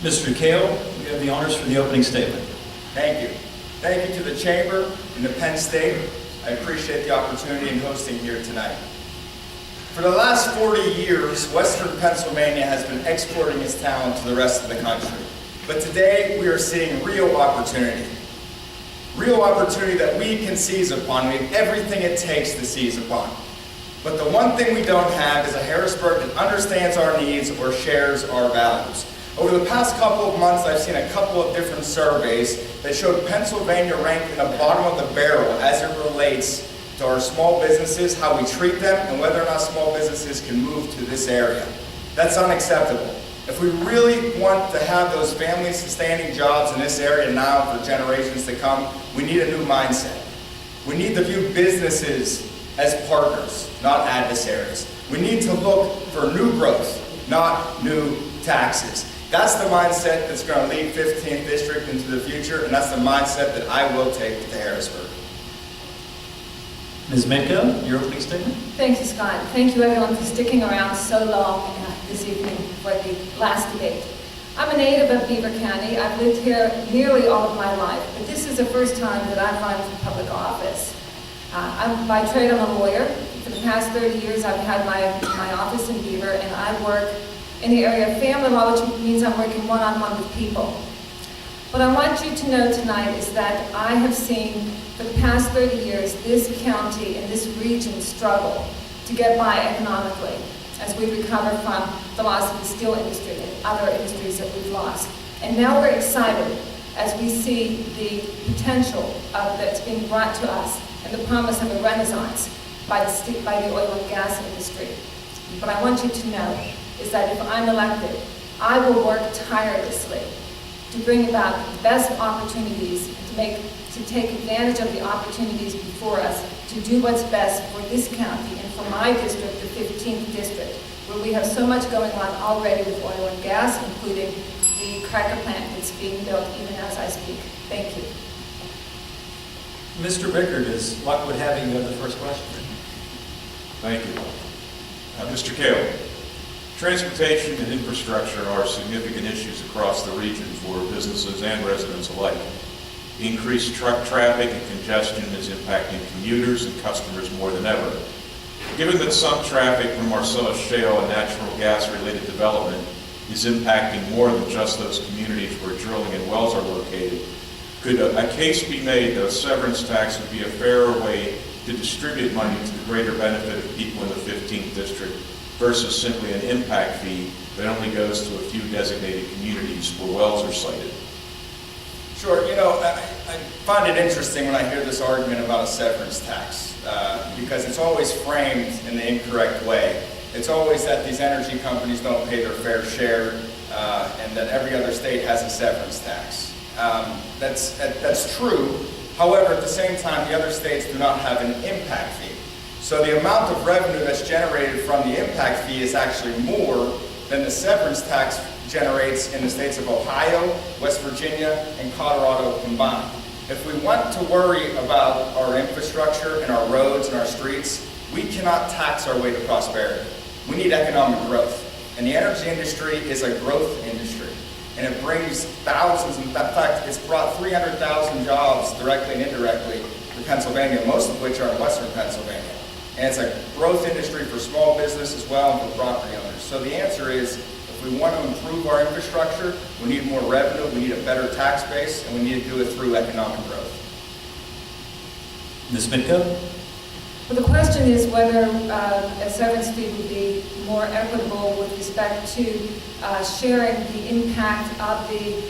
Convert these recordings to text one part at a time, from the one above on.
Mr. Kail, you have the honors for the opening statement. Thank you. Thank you to the Chamber and the Penn State. I appreciate the opportunity in hosting here tonight. For the last 40 years, Western Pennsylvania has been exporting its talent to the rest of the country. But today, we are seeing real opportunity. Real opportunity that we can seize upon. We have everything it takes to seize upon. But the one thing we don't have is a Harrisburg that understands our needs or shares our values. Over the past couple of months, I've seen a couple of different surveys that showed Pennsylvania ranked in the bottom of the barrel as it relates to our small businesses, how we treat them, and whether or not small businesses can move to this area. That's unacceptable. If we really want to have those family-sustaining jobs in this area now for generations to come, we need a new mindset. We need to view businesses as partners, not adversaries. We need to look for new growth, not new taxes. That's the mindset that's going to lead 15th District into the future, and that's the mindset that I will take to Harrisburg. Ms. Mitko, your opening statement. Thank you, Scott. Thank you, everyone, for sticking around so long this evening for the last debate. I'm a native of Beaver County. I've lived here nearly all of my life, but this is the first time that I've run for public office. By trade, I'm a lawyer. For the past 30 years, I've had my office in Beaver, and I work in the area of family law, which means I'm working one-on-one with people. What I want you to know tonight is that I have seen for the past 30 years this county and this region struggle to get by economically as we recover from the loss of the steel industry and other industries that we've lost. And now we're excited as we see the potential that's being brought to us and the promise of a renaissance by the oil and gas industry. What I want you to know is that if I'm elected, I will work tirelessly to bring about the best opportunities and to take advantage of the opportunities before us to do what's best for this county and for my district, the 15th District, where we have so much going on already with oil and gas, including the cracker plant that's being built even as I speak. Thank you. Mr. Bickert, is Lockwood having you have the first question? Thank you. Mr. Kail, transportation and infrastructure are significant issues across the region for businesses and residents alike. Increased truck traffic and congestion is impacting commuters and customers more than ever. Given that some traffic from Marcellus Shale and natural gas-related development is impacting more than just those communities where drilling and wells are located, could a case be made that a severance tax would be a fairer way to distribute money to the greater benefit of people in the 15th District versus simply an impact fee that only goes to a few designated communities where wells are sited? Sure, I find it interesting when I hear this argument about a severance tax because it's always framed in the incorrect way. It's always that these energy companies don't pay their fair share and that every other state has a severance tax. That's true. However, at the same time, the other states do not have an impact fee. So the amount of revenue that's generated from the impact fee is actually more than the severance tax generates in the states of Ohio, West Virginia, and Colorado combined. If we want to worry about our infrastructure and our roads and our streets, we cannot tax our way to prosperity. We need economic growth. And the energy industry is a growth industry. And it brings thousands, in fact, it's brought 300,000 jobs directly and indirectly to Pennsylvania, most of which are in Western Pennsylvania. And it's a growth industry for small business as well and for property owners. So the answer is, if we want to improve our infrastructure, we need more revenue, we need a better tax base, and we need to do it through economic growth. Ms. Mitko? Well, the question is whether a severance fee would be more equitable with respect to sharing the impact of the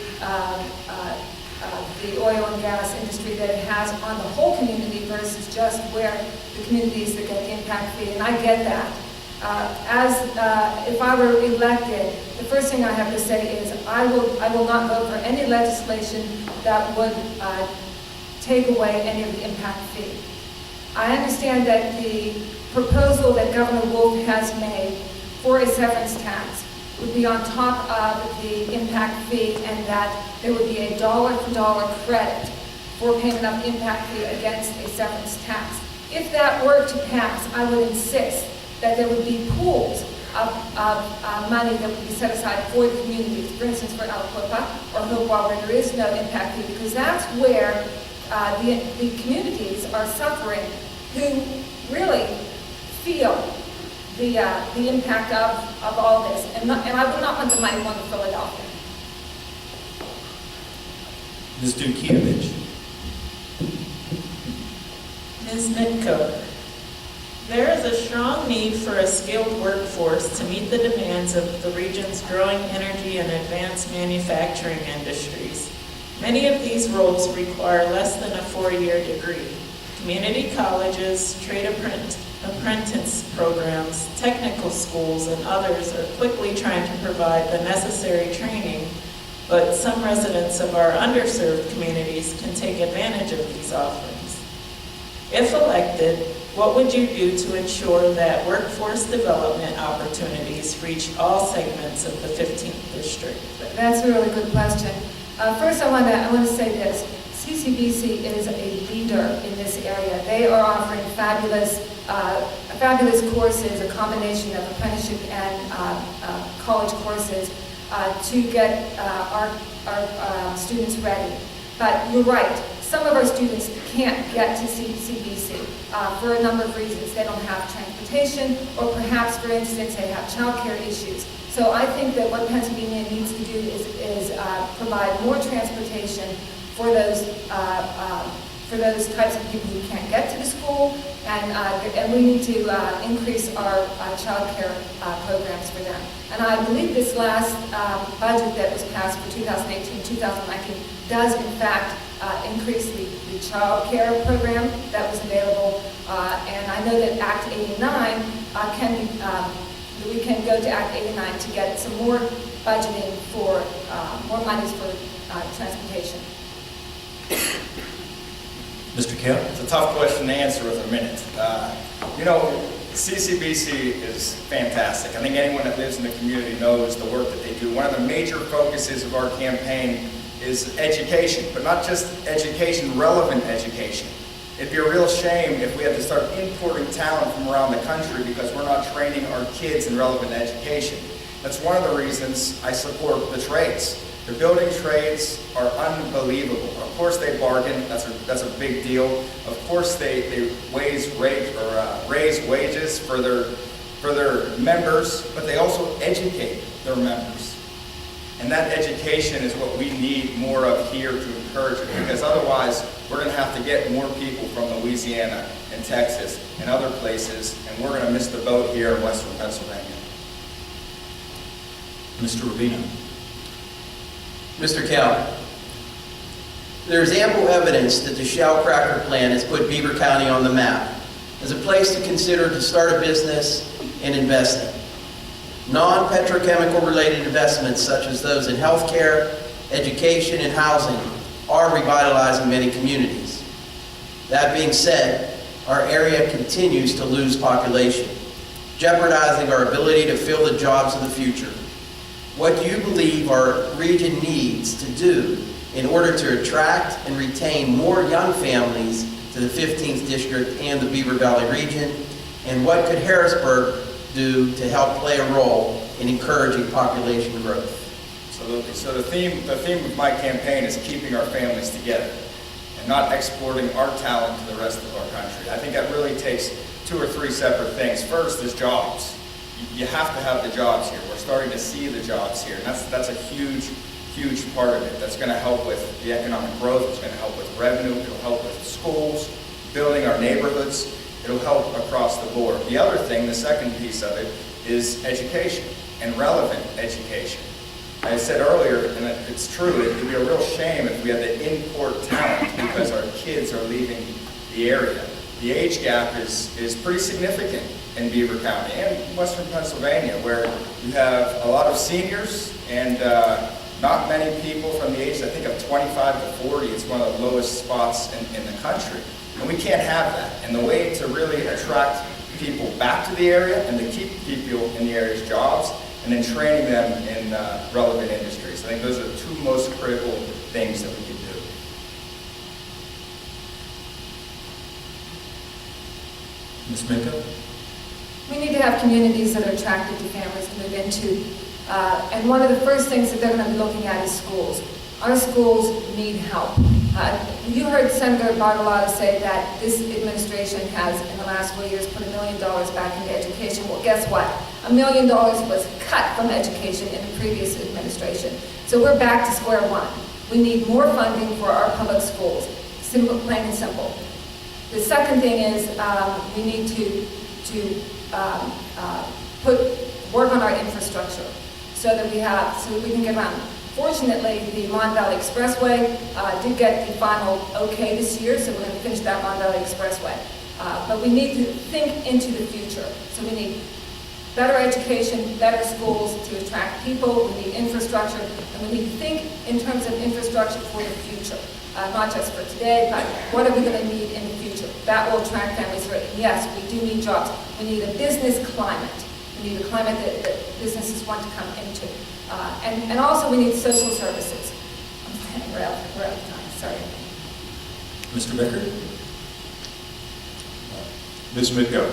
oil and gas industry that it has on the whole community versus just where the communities that get the impact fee. And I get that. If I were elected, the first thing I have to say is I will not vote for any legislation that would take away any of the impact fee. I understand that the proposal that Governor Wolf has made for a severance tax would be on top of the impact fee and that there would be a dollar-for-dollar credit for payment of impact fee against a severance tax. If that were to pass, I would insist that there would be pools of money that would be set aside for the communities, for instance, for Aliquippa or Hopewell, where there is no impact fee, because that's where the communities are suffering who really feel the impact of all this. And I would not want the money going to Philadelphia. Ms. Dukievich. Ms. Mitko, there is a strong need for a skilled workforce to meet the demands of the region's growing energy and advanced manufacturing industries. Many of these roles require less than a 4-year degree. Community colleges, trade apprentice programs, technical schools, and others are quickly trying to provide the necessary training, but some residents of our underserved communities can take advantage of these offerings. If elected, what would you do to ensure that workforce development opportunities reach all segments of the 15th district? That's a really good question. First, I want to say this. CCBC is a leader in this area. They are offering fabulous courses, a combination of apprenticeship and college courses to get our students ready. But you're right. Some of our students can't get to CCBC for a number of reasons. They don't have transportation, or perhaps, for instance, they have childcare issues. So I think that what Pennsylvania needs to do is provide more transportation for those types of people who can't get to the school, and we need to increase our childcare programs for them. And I believe this last budget that was passed for 2018-2019 does in fact increase the child care program that was available, and I know that Act 89 we can go to Act 89 to get some more budgeting for more monies for transportation. Mr. Kail. It's a tough question to answer with a minute. CCBC is fantastic. I think anyone that lives in the community knows the work that they do. One of the major focuses of our campaign is education, but not just education, relevant education. It'd be a real shame if we had to start importing talent from around the country because we're not training our kids in relevant education. That's one of the reasons I support the trades. The building trades are unbelievable. Of course they bargain, that's a big deal. Of course they raise wages for their members, but they also educate their members. And that education is what we need more of here to encourage it, because otherwise we're going to have to get more people from Louisiana and Texas and other places, and we're going to miss the boat here in Western Pennsylvania. Mr. Rubino. Mr. Kail, there is ample evidence that the Shell Cracker Plan has put Beaver County on the map as a place to consider to start a business and invest in. Non-petrochemical related investments such as those in healthcare, education, and housing are revitalizing many communities. That being said, our area continues to lose population, jeopardizing our ability to fill the jobs of the future. What do you believe our region needs to do in order to attract and retain more young families to the 15th District and the Beaver Valley region? And what could Harrisburg do to help play a role in encouraging population growth? Absolutely. So the theme of my campaign is keeping our families together and not exporting our talent to the rest of our country. I think that really takes 2 or 3 separate things. First is jobs. You have to have the jobs here. We're starting to see the jobs here, and that's a huge part of it. That's going to help with the economic growth. It's going to help with revenue. It'll help with schools, building our neighborhoods. It'll help across the board. The other thing, the second piece of it, is education and relevant education. I said earlier, and it's true, it would be a real shame if we had to import talent because our kids are leaving the area. The age gap is pretty significant in Beaver County and Western Pennsylvania, where you have a lot of seniors and not many people from the age, I think, of 25 to 40. It's one of the lowest spots in the country. And we can't have that. And the way to really attract people back to the area and to keep people in the area's jobs and then training them in relevant industries. I think those are the 2 most critical things that we can do. Ms. Mitko. We need to have communities that are attractive to families to move into. And one of the first things that they're going to be looking at is schools. Our schools need help. You heard Senator Bartolotta say that this administration has, in the last 4 years, put $1 million back into education. Well, guess what? $1 million was cut from education in the previous administration. So we're back to square one. We need more funding for our public schools. Simple, plain and simple. The second thing is we need to work on our infrastructure so that we can get around. Fortunately, the Mon Valley Expressway did get the final okay this year, so we're going to finish that Mon Valley Expressway. But we need to think into the future. So we need better education, better schools to attract people, we need infrastructure, and we need to think in terms of infrastructure for the future. Not just for today, but what are we going to need in the future? That will attract families for it. Yes, we do need jobs. We need a business climate. We need a climate that businesses want to come into. And also we need social services. I'm saying we're out of time, sorry. Mr. Bickert? Ms. Mitko,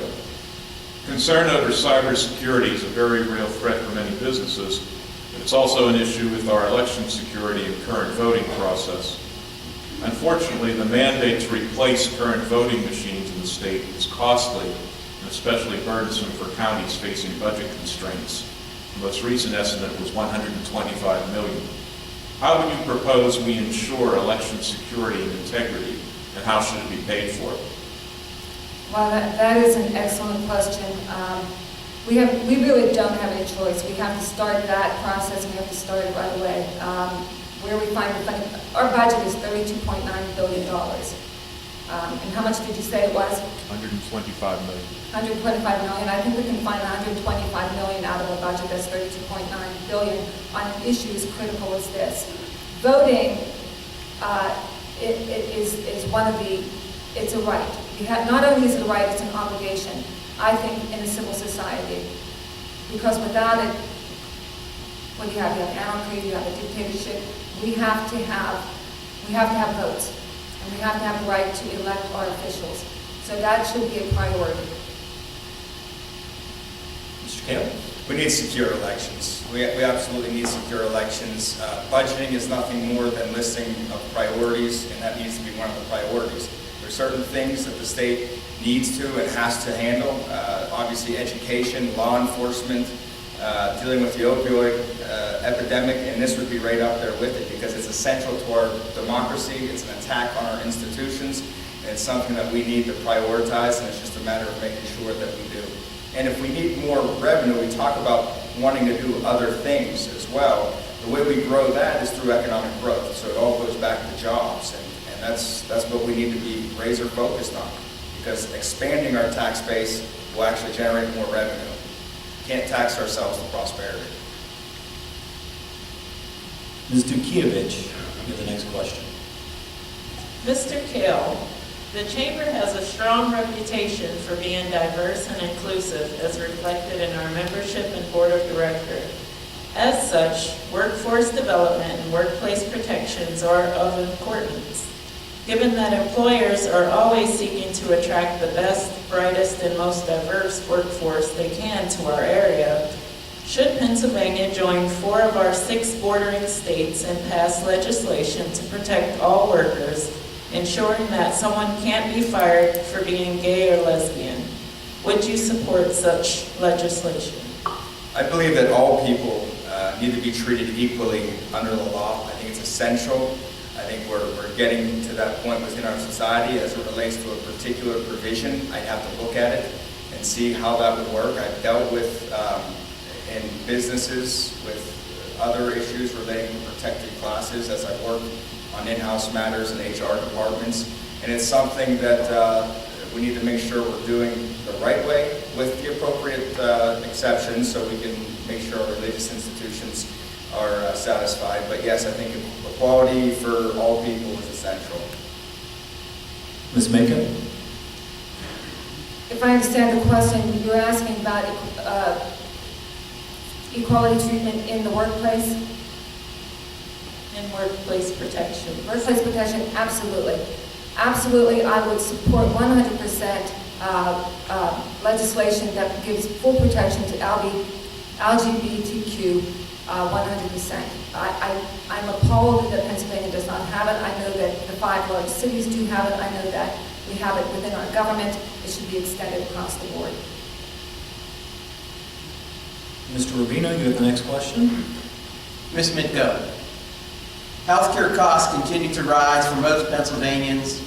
concern over cybersecurity is a very real threat for many businesses, but it's also an issue with our election security and current voting process. Unfortunately, the mandate to replace current voting machines in the state is costly and especially burdensome for counties facing budget constraints. The most recent estimate was $125 million. How would you propose we ensure election security and integrity, and how should it be paid for? Well, that is an excellent question. We really don't have any choice. We have to start that process, and we have to start it right away. Where we find the funding, our budget is $32.9 billion. And how much did you say it was? $125 million. 125 million. I think we can find 125 million out of a budget that's 32.9 billion on issues critical as this. Voting is one of the, it's a right. Not only is it a right, it's an obligation, I think, in a civil society. Because without it, what do you have? You have anarchy, you have a dictatorship. We have to have votes. And we have to have the right to elect our officials. So that should be a priority. Mr. Kail? We need secure elections. We absolutely need secure elections. Budgeting is nothing more than listing of priorities, and that needs to be one of the priorities. There are certain things that the state needs to and has to handle. Obviously education, law enforcement, dealing with the opioid epidemic, and this would be right up there with it because it's essential to our democracy. It's an attack on our institutions, and it's something that we need to prioritize, and it's just a matter of making sure that we do. And if we need more revenue, we talk about wanting to do other things as well. The way we grow that is through economic growth, so it all goes back to jobs, and that's what we need to be razor focused on, because expanding our tax base will actually generate more revenue. Can't tax ourselves to prosperity. Ms. Dukievich, you have the next question. Mr. Kail, the Chamber has a strong reputation for being diverse and inclusive as reflected in our membership and board of directors. As such, workforce development and workplace protections are of importance. Given that employers are always seeking to attract the best, brightest, and most diverse workforce they can to our area, should Pennsylvania join 4 of our 6 bordering states and pass legislation to protect all workers, ensuring that someone can't be fired for being gay or lesbian? Would you support such legislation? I believe that all people need to be treated equally under the law. I think it's essential. I think we're getting to that point within our society as it relates to a particular provision. I'd have to look at it and see how that would work. I've dealt with, in businesses, with other issues relating to protected classes as I work on in-house matters and HR departments. And it's something that we need to make sure we're doing the right way with the appropriate exceptions so we can make sure our religious institutions are satisfied. But yes, I think equality for all people is essential. Ms. Maka? If I understand the question, you're asking about equality treatment in the workplace? And workplace protection. Workplace protection, absolutely. Absolutely, I would support 100% legislation that gives full protection to LGBTQ 100%. I'm appalled that Pennsylvania does not have it. I know that the 5 largest cities do have it. I know that we have it within our government. It should be extended across the board. Mr. Rubino, you have the next question. Ms. Mitko, healthcare costs continue to rise for most Pennsylvanians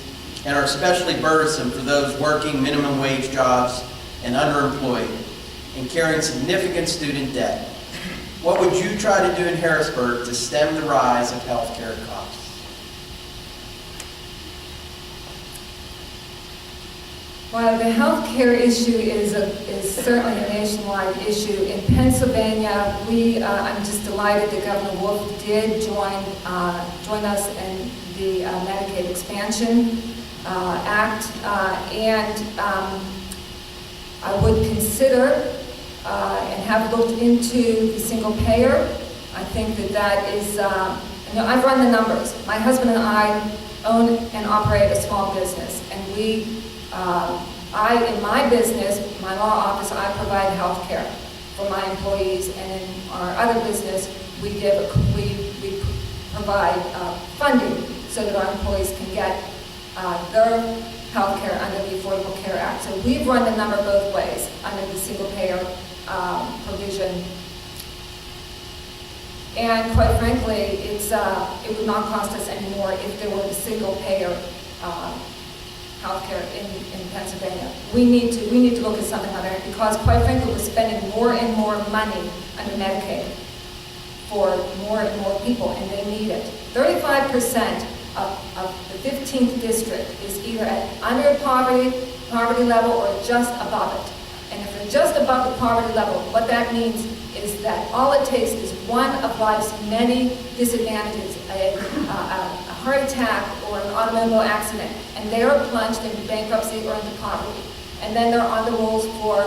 and are especially burdensome for those working minimum wage jobs and underemployed and carrying significant student debt. What would you try to do in Harrisburg to stem the rise of healthcare costs? Well, the health care issue is certainly a nationwide issue. In Pennsylvania, I'm just delighted that Governor Wolf did join us in the Medicaid Expansion Act, and I would consider and have looked into the single payer. I think that is, I've run the numbers. My husband and I own and operate a small business, and in my business, my law office, I provide health care for my employees, and in our other business, we provide funding so that our employees can get their health care under the Affordable Care Act. So we've run the number both ways under the single payer provision. And quite frankly, it would not cost us any more if there were a single payer healthcare in Pennsylvania. We need to look at something like that because quite frankly, we're spending more and more money under Medicaid for more and more people, and they need it. 35% of the 15th district is either under poverty level or just above it. And if they're just above the poverty level, what that means is that all it takes is one of life's many disadvantages, a heart attack or an automobile accident, and they are plunged into bankruptcy or into poverty. And then they're on the rolls for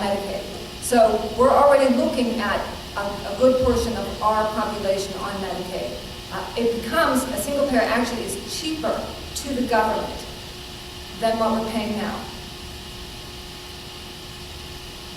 Medicaid. So we're already looking at a good portion of our population on Medicaid. It becomes, a single payer actually is cheaper to the government than what we're paying now.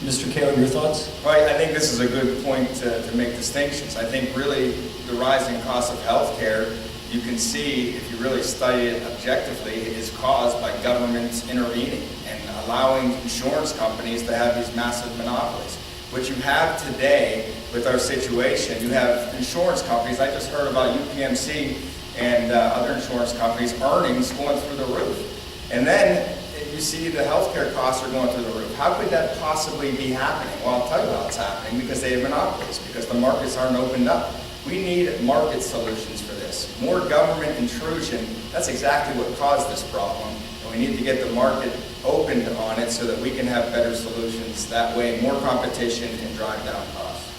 Mr. Kail, your thoughts? Well, I think this is a good point to make distinctions. I think really the rising cost of health care, you can see, if you really study it objectively, is caused by governments intervening and allowing insurance companies to have these massive monopolies. What you have today with our situation, you have insurance companies, I just heard about UPMC and other insurance companies, earnings going through the roof. And then you see the healthcare costs are going through the roof. How could that possibly be happening? Well, I'll tell you how it's happening, because they have monopolies, because the markets aren't opened up. We need market solutions for this. More government intrusion, that's exactly what caused this problem. And we need to get the market opened on it so that we can have better solutions. That way, more competition and drive down costs.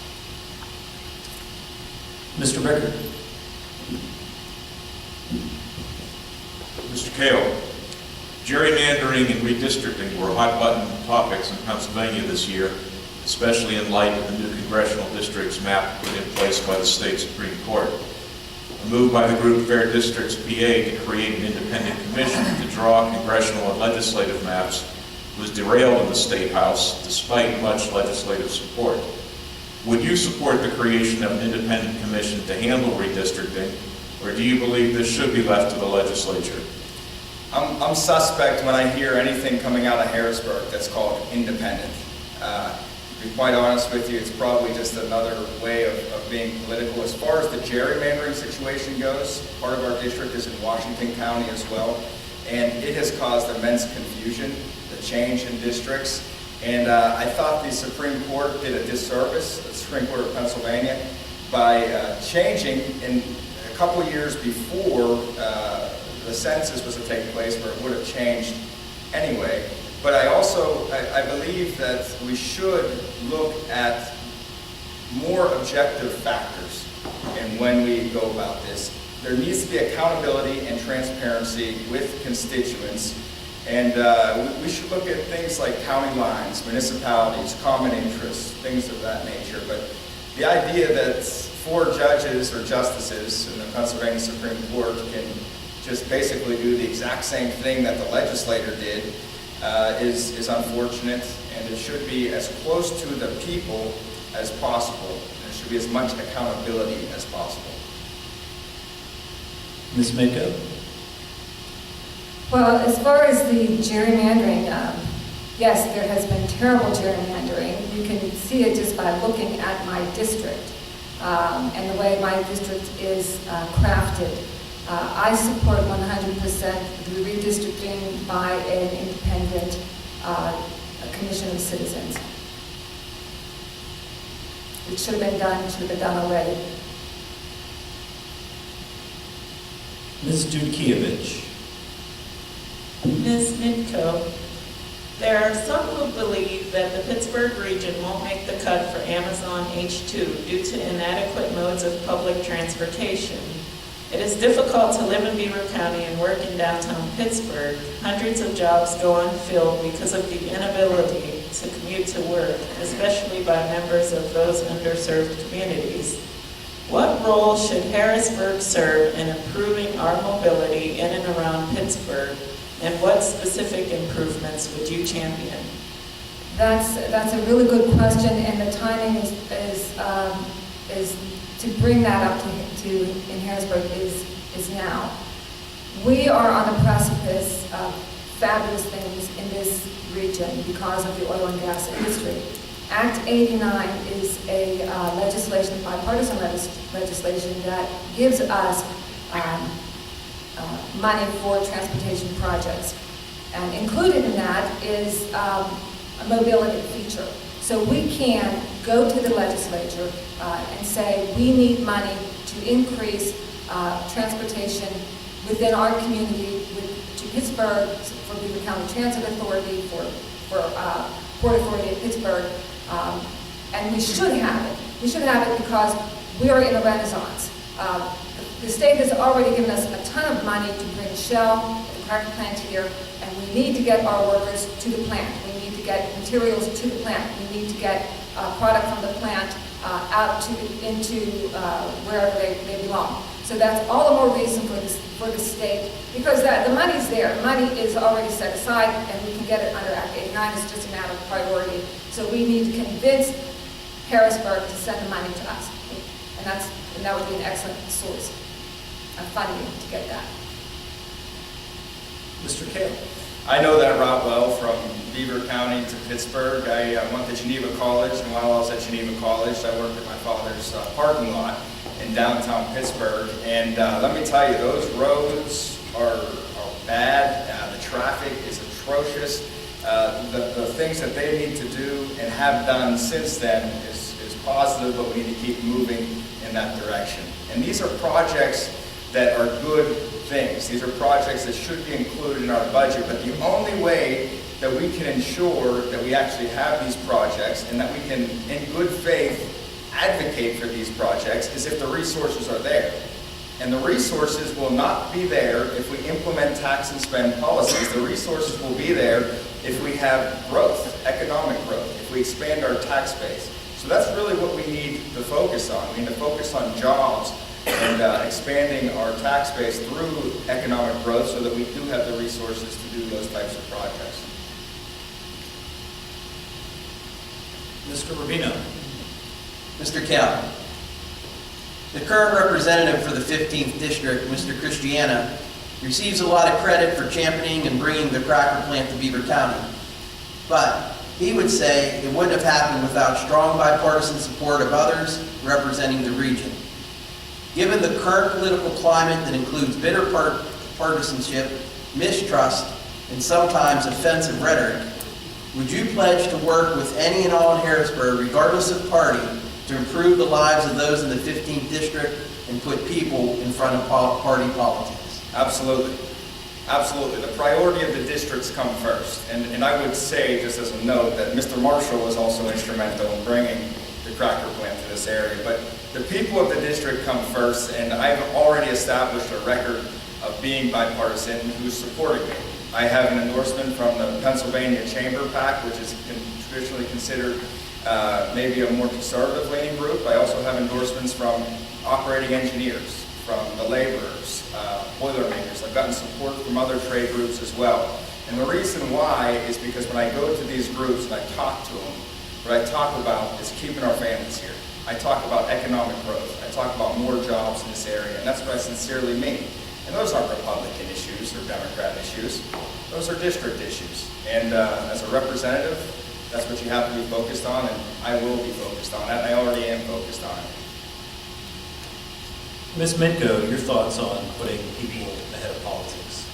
Mr. Rickard. Mr. Kail, gerrymandering and redistricting were hot-button topics in Pennsylvania this year, especially in light of the new congressional districts map put in place by the state Supreme Court. A move by the group Fair Districts PA to create an independent commission to draw congressional and legislative maps was derailed in the State House despite much legislative support. Would you support the creation of an independent commission to handle redistricting, or do you believe this should be left to the legislature? I'm suspect when I hear anything coming out of Harrisburg that's called independent. To be quite honest with you, it's probably just another way of being political. As far as the gerrymandering situation goes, part of our district is in Washington County as well, and it has caused immense confusion, the change in districts. And I thought the Supreme Court did a disservice, the Supreme Court of Pennsylvania, by changing in a couple of years before the census was to take place, where it would have changed anyway. But I believe that we should look at more objective factors in when we go about this. There needs to be accountability and transparency with constituents, and we should look at things like county lines, municipalities, common interests, things of that nature. But the idea that 4 judges or justices in the Pennsylvania Supreme Court can just basically do the exact same thing that the legislator did, is unfortunate, and it should be as close to the people as possible. There should be as much accountability as possible. Ms. Mitko? Well, as far as the gerrymandering, yes, there has been terrible gerrymandering. You can see it just by looking at my district and the way my district is crafted. I support 100% the redistricting by an independent commission of citizens. It should have been done already. Ms. Dudkiewicz? Ms. Mitko, there are some who believe that the Pittsburgh region won't make the cut for Amazon H2 due to inadequate modes of public transportation. It is difficult to live in Beaver County and work in downtown Pittsburgh. Hundreds of jobs go unfilled because of the inability to commute to work, especially by members of those underserved communities. What role should Harrisburg serve in improving our mobility in and around Pittsburgh, and what specific improvements would you champion? That's a really good question, and the timing is to bring that up to in Harrisburg is now. We are on the precipice of fabulous things in this region because of the oil and gas industry. Act 89 is a legislation, bipartisan legislation that gives us money for transportation projects. And included in that is a mobility feature. So we can go to the legislature and say we need money to increase transportation within our community, to Pittsburgh, for Beaver County Transit Authority, for Port Authority of Pittsburgh, and we should have it. We should have it because we are in a renaissance. The state has already given us a ton of money to bring Shell, the cracker plant here, and we need to get our workers to the plant. We need to get materials to the plant. We need to get product from the plant out into wherever they belong. So that's all the more reason for the state, because the money's there. The money is already set aside, and we can get it under Act 89. It's just a matter of priority. So we need to convince Harrisburg to send the money to us, and that would be an excellent source of funding to get that. Mr. Kail? I know that route well from Beaver County to Pittsburgh. I went to Geneva College, and while I was at Geneva College, I worked at my father's parking lot in downtown Pittsburgh. And let me tell you, those roads are bad. The traffic is atrocious. The things that they need to do and have done since then is positive, but we need to keep moving in that direction. And these are projects that are good things. These are projects that should be included in our budget, but the only way that we can ensure that we actually have these projects and that we can, in good faith, advocate for these projects is if the resources are there. And the resources will not be there if we implement tax and spend policies. The resources will be there if we have growth, economic growth, if we expand our tax base. So that's really what we need to focus on. We need to focus on jobs and expanding our tax base through economic growth so that we do have the resources to do those types of projects. Mr. Rubino? Mr. Kail, the current representative for the 15th District, Mr. Christiana, receives a lot of credit for championing and bringing the cracker plant to Beaver County. But he would say it wouldn't have happened without strong bipartisan support of others representing the region. Given the current political climate that includes bitter partisanship, mistrust, and sometimes offensive rhetoric, would you pledge to work with any and all in Harrisburg, regardless of party, to improve the lives of those in the 15th District and put people in front of party politics? Absolutely. Absolutely. The priority of the districts come first. And I would say, just as a note, that Mr. Marshall was also instrumental in bringing the cracker plant to this area. But the people of the district come first, and I've already established a record of being bipartisan who's supporting me. I have an endorsement from the Pennsylvania Chamber PAC, which is traditionally considered maybe a more conservative leaning group. I also have endorsements from operating engineers, from the laborers, boilermakers. I've gotten support from other trade groups as well. And the reason why is because when I go to these groups and I talk to them, what I talk about is keeping our families here. I talk about economic growth. I talk about more jobs in this area, and that's what I sincerely mean. And those aren't Republican issues or Democrat issues. Those are district issues. And as a representative, that's what you have to be focused on, and I will be focused on that, and I already am focused on it. Ms. Mitko, your thoughts on putting people ahead of politics?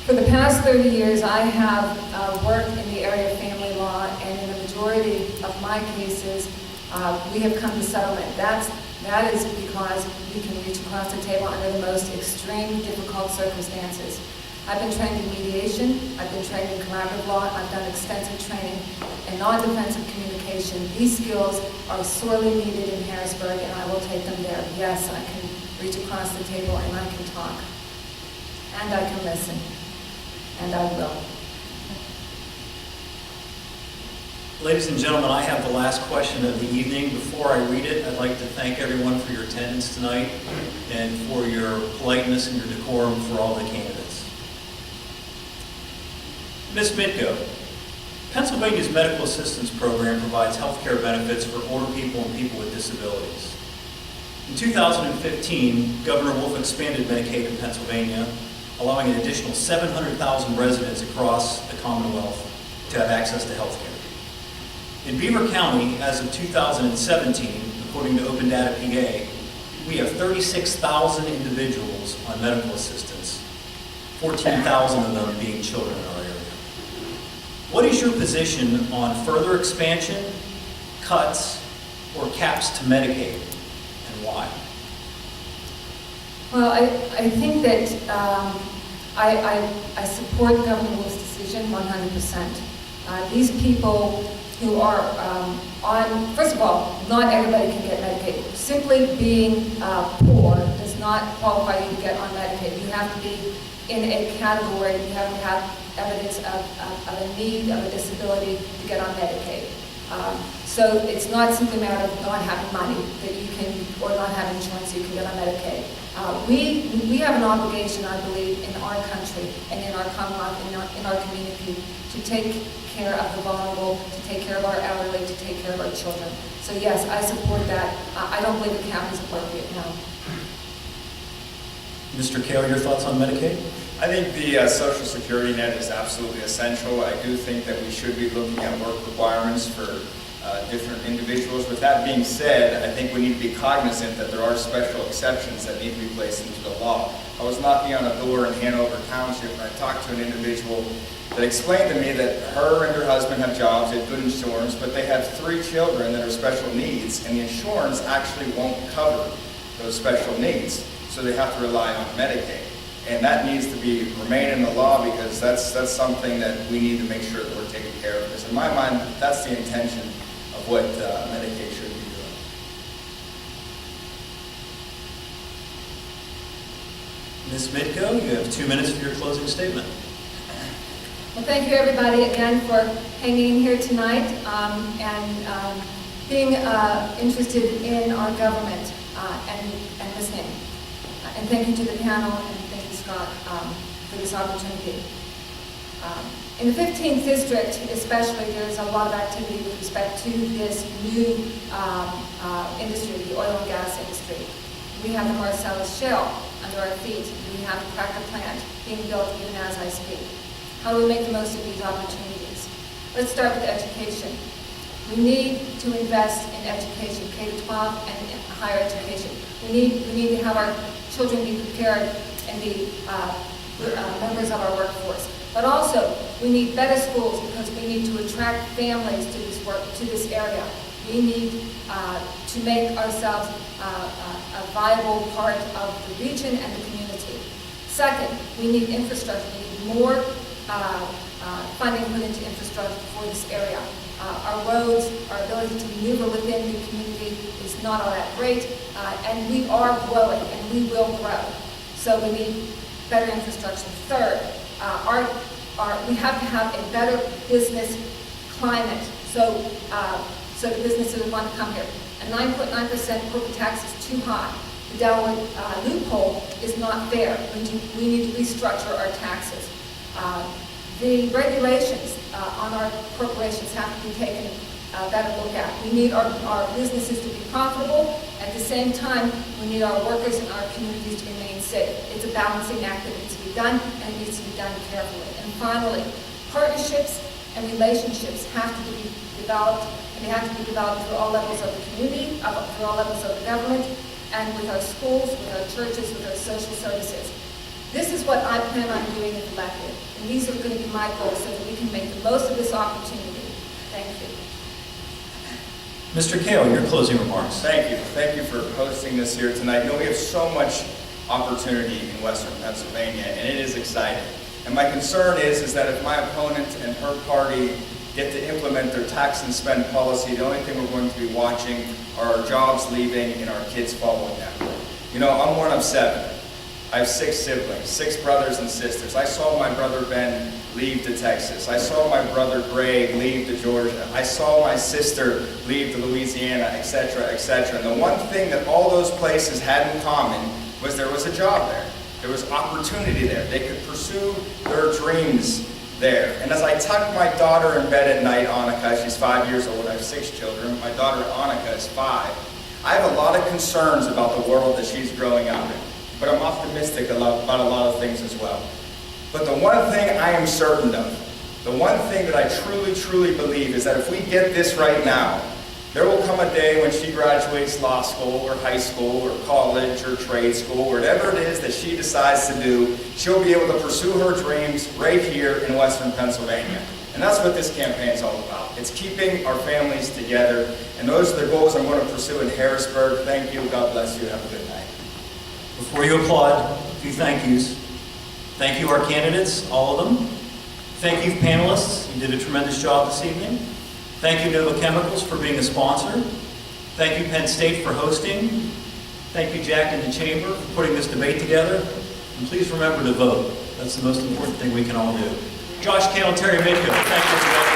For the past 30 years, I have worked in the area of family law, and in the majority of my cases, we have come to settlement. That is because we can reach across the table under the most extreme, difficult circumstances. I've been trained in mediation, I've been trained in collaborative law, I've done extensive training in non-defensive communication. These skills are sorely needed in Harrisburg, and I will take them there. Yes, I can reach across the table, and I can talk, and I can listen, and I will. Ladies and gentlemen, I have the last question of the evening. Before I read it, I'd like to thank everyone for your attendance tonight and for your politeness and your decorum for all the candidates. Ms. Mitko, Pennsylvania's medical assistance program provides health care benefits for older people and people with disabilities. In 2015, Governor Wolf expanded Medicaid in Pennsylvania, allowing an additional 700,000 residents across the Commonwealth to have access to health care. In Beaver County, as of 2017, according to Open Data PA, we have 36,000 individuals on medical assistance, 14,000 of them being children in our area. What is your position on further expansion, cuts, or caps to Medicaid, and why? Well, I think that I support Governor Wolf's decision 100%. These people who are on, first of all, not everybody can get Medicaid. Simply being poor does not qualify you to get on Medicaid. You have to be in a category, you have to have evidence of a need, of a disability to get on Medicaid. So it's not simply a matter of not having money that you can, or not having insurance so you can get on Medicaid. We have an obligation, I believe, in our country and in our Commonwealth, in our community, to take care of the vulnerable, to take care of our elderly, to take care of our children. So yes, I support that. I don't believe a cap is appropriate, no. Mr. Kail, your thoughts on Medicaid? I think the Social Security net is absolutely essential. I do think that we should be looking at work requirements for different individuals. With that being said, I think we need to be cognizant that there are special exceptions that need to be placed into the law. I was knocking on a door in Hanover Township, and I talked to an individual that explained to me that her and her husband have jobs, they have good insurance, but they have 3 children that are special needs, and the insurance actually won't cover those special needs, so they have to rely on Medicaid. And that needs to remain in the law, because that's something that we need to make sure that we're taking care of. Because in my mind, that's the intention of what Medicaid should be doing. Ms. Mitko, you have 2 minutes for your closing statement. Well, thank you everybody again for hanging in here tonight and being interested in our government and listening. And thank you to the panel, and thank you, Scott, for this opportunity. In the 15th District especially, there's a lot of activity with respect to this new industry, the oil and gas industry. We have the Marcellus Shale under our feet. We have the cracker plant being built even as I speak. How do we make the most of these opportunities? Let's start with education. We need to invest in education, K-12 and higher education. We need to have our children be prepared and be members of our workforce. But also, we need better schools, because we need to attract families to this area. We need to make ourselves a viable part of the region and the community. Second, we need infrastructure. We need more funding put into infrastructure for this area. Our roads, our ability to maneuver within the community is not all that great, and we are growing, and we will grow. So we need better infrastructure. Third, we have to have a better business climate, so the businesses want to come here. A 9.9% corporate tax is too high. The Delaware loophole is not fair. We need to restructure our taxes. The regulations on our corporations have to be taken better look at. We need our businesses to be profitable. At the same time, we need our workers and our communities to remain safe. It's a balancing act that needs to be done, and it needs to be done carefully. And finally, partnerships and relationships have to be developed, and they have to be developed through all levels of the community, through all levels of the government, and with our schools, with our churches, with our social services. This is what I plan on doing if elected, and these are going to be my goals so that we can make the most of this opportunity. Thank you. Mr. Kail, your closing remarks. Thank you. Thank you for hosting this here tonight. You know, we have so much opportunity in Western Pennsylvania, and it is exciting. And my concern is that if my opponent and her party get to implement their tax and spend policy, the only thing we're going to be watching are our jobs leaving and our kids following them. You know, I'm one of 7. I have 6 siblings, 6 brothers and sisters. I saw my brother Ben leave to Texas. I saw my brother Greg leave to Georgia. I saw my sister leave to Louisiana, etc., etc. And the one thing that all those places had in common was there was a job there. There was opportunity there. They could pursue their dreams there. And as I tuck my daughter in bed at night, Annika, she's 5 years old, I have 6 children. My daughter Annika is 5. I have a lot of concerns about the world that she's growing up in. But I'm optimistic about a lot of things as well. But the one thing I am certain of, the one thing that I truly, truly believe is that if we get this right now, there will come a day when she graduates law school or high school or college or trade school, whatever it is that she decides to do, she'll be able to pursue her dreams right here in Western Pennsylvania. And that's what this campaign is all about. It's keeping our families together. And those are the goals I'm going to pursue in Harrisburg. Thank you. God bless you. Have a good night. Before you applaud, a few thank yous. Thank you, our candidates, all of them. Thank you, panelists. You did a tremendous job this evening. Thank you, Nova Chemicals, for being a sponsor. Thank you, Penn State, for hosting. Thank you, Jack and the Chamber, for putting this debate together. And please remember to vote. That's the most important thing we can all do. Josh, Kail, and Terri, Mitko, thank you.